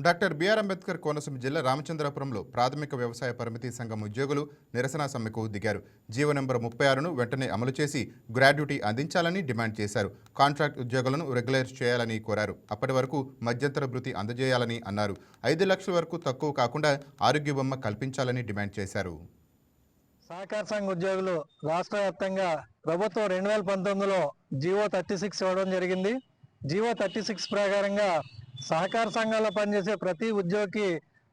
Doctor BR Ambedkar Konaseema జిల్లా రామచంద్రపురంలో ప్రాథమిక వ్యవసాయ పరిమితి సంఘం ఉద్యోగులు నిరసన సమ్మెకు దిగారు. జీవో నెంబర్ 36ను వెంటనే అమలు చేసి గ్రాడ్యుటీ అందించాలని డిమాండ్ చేశారు. కాంట్రాక్ట్ ఉద్యోగులను రెగ్యులైజ్ చేయాలని కోరారు. అప్పటి వరకు మధ్యంతర భృతి అందజేయాలని అన్నారు. 5 లక్షల వరకు తక్కువ కాకుండా ఆరోగ్య బొమ్మ కల్పించాలని డిమాండ్ చేశారు. సహకార సంఘ ఉద్యోగులు రాష్ట్ర వ్యాప్తంగా ప్రభుత్వం 2019లో జీవో 36 ఇవ్వడం జరిగింది. జీవో 36 ప్రకారంగా సహకార సంఘాల్లో పనిచేసే ప్రతి ఉద్యోగికి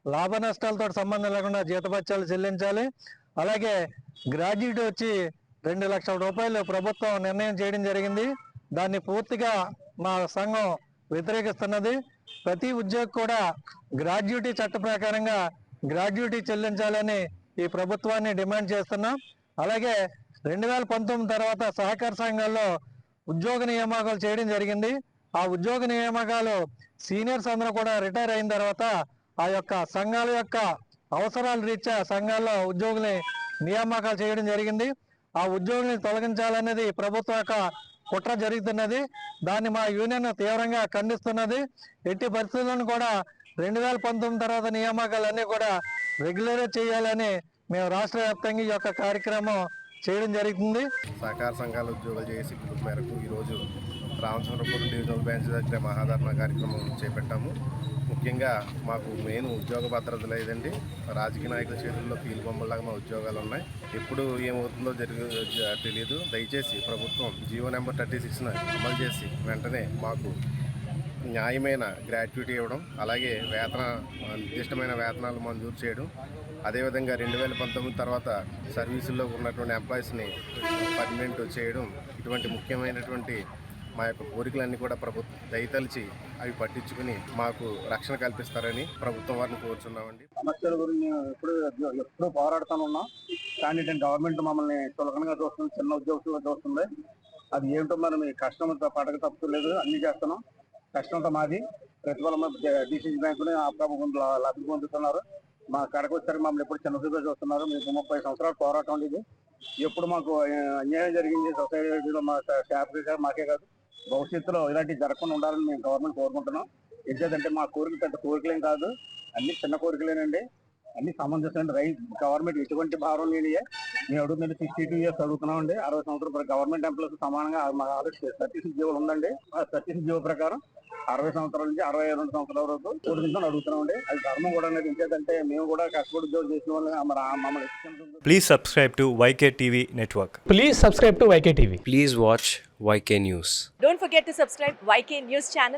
లాభ నష్టాలతో సంబంధం లేకుండా జీతభత్యాలు చెల్లించాలి. అలాగే గ్రాడ్యుయేట్ వచ్చి 2 లక్షల రూపాయలు ప్రభుత్వం నిర్ణయం చేయడం జరిగింది. దాన్ని పూర్తిగా మా సంఘం వ్యతిరేకిస్తున్నది. ప్రతి ఉద్యోగి కూడా గ్రాడ్యుయేటీ చట్ట ప్రకారంగా గ్రాడ్యుయేటీ చెల్లించాలని ఈ ప్రభుత్వాన్ని డిమాండ్ చేస్తున్నాం. అలాగే 2019 తర్వాత సహకార సంఘాల్లో ఉద్యోగ నియామకాలు చేయడం జరిగింది. ఆ ఉద్యోగ నియామకాలు సీనియర్స్ అందరూ కూడా రిటైర్ అయిన తర్వాత ఆ యొక్క సంఘాల యొక్క అవసరాల రీత్యా సంఘాల్లో ఉద్యోగుల్ని నియామకాలు చేయడం జరిగింది. ఆ ఉద్యోగుల్ని తొలగించాలనేది ప్రభుత్వం యొక్క కుట్ర జరుగుతున్నది. దాన్ని మా యూనియన్ తీవ్రంగా ఖండిస్తున్నది. ఎట్టి పరిస్థితులను కూడా 2019 తర్వాత నియామకాలన్నీ కూడా రెగ్యులరైజ్ చేయాలని మేము రాష్ట్ర వ్యాప్తంగా ఈ యొక్క కార్యక్రమం చేయడం జరుగుతుంది. సహకార సంఘాల ఉద్యోగులు చేసి పిలుపు మేరకు ఈరోజు రామచంద్రపురం డివిజనల్ బెంచ్ దగ్గర మహాధరణ కార్యక్రమం చేపట్టాము. ముఖ్యంగా మాకు మెయిన్ ఉద్యోగ భద్రత లేదండి. రాజకీయ నాయకుల చేతుల్లో కీలు బొమ్మలాగా మా ఉద్యోగాలు ఉన్నాయి. ఎప్పుడు ఏమవుతుందో తెలియదు. దయచేసి ప్రభుత్వం జీవో నెంబర్ 36ను అమలు చేసి వెంటనే మాకు న్యాయమైన గ్రాట్యుటీ ఇవ్వడం, అలాగే నిర్దిష్టమైన వేతనాలు మంజూరు చేయడం, అదేవిధంగా 2019 తర్వాత సర్వీసుల్లో ఉన్నటువంటి ఎంప్లాయీస్ని పర్మనెంట్ చేయడం, ఇటువంటి ముఖ్యమైనటువంటి మా యొక్క కోరికలన్నీ కూడా ప్రభుత్వం దయతలిచి అవి పట్టించుకుని మాకు రక్షణ కల్పిస్తారని ప్రభుత్వం వారిని కోరుచున్నామండి. సమస్యల గురించి ఎప్పుడు పోరాడుతూనే ఉన్నాం. కానీ గవర్నమెంట్ మమ్మల్ని చులకనగా చూస్తుంది, చిన్న ఉద్యోగులుగా చూస్తుంది. అది ఏమిటో మరి మీ కష్టం పడక తప్పలేదు, అన్ని చేస్తున్నాం. కష్టంతో మాది ప్రతిఫలం డిసిసి బ్యాంకుని ఆ ప్రభుత్వం లబ్ధి పొందుతున్నారు. మా కడకు వచ్చేసరికి మమ్మల్ని ఎప్పుడు చిన్న చూపుగా చూస్తున్నారు. మీకు 30 సంవత్సరాల పోరాటం ఇది. ఎప్పుడు మాకు అన్యాయం జరిగింది సొసైటీలో మా స్టాఫ్కి కాదు, మాకే కాదు. భవిష్యత్తులో ఇలాంటివి జరగకుండా ఉండాలని మేము గవర్నమెంట్ కోరుకుంటున్నాం. ఎందుకంటే మా కోరిక పెద్ద కోరికలేం కాదు, అన్ని చిన్న కోరికలేనండి. అన్ని సమంజసం. గవర్నమెంట్ ఎటువంటి భారం లేనియే మేము అడుగుతుందండి. 62 years అడుగుతున్నామండి. 60 సంవత్సరాలు గవర్నమెంట్ ఎంప్లాయీస్ సమానంగా మా ఆల్రెడీ 36 జీవోలు ఉందండి. ఆ 36 జీవో ప్రకారం 60 సంవత్సరాల నుంచి 62 సంవత్సరాల వరకు కోరుకుంటాం అడుగుతున్నామండి. అది ధర్మం కూడా అనేది. ఇంకేదంటే మేము కూడా కష్టపడి ఉద్యోగం చేసిన వాళ్ళు మమ్మల్ని. Please subscribe to YK TV Network. Please subscribe to YK TV. Please watch YK News. Don't forget to subscribe YK News channel.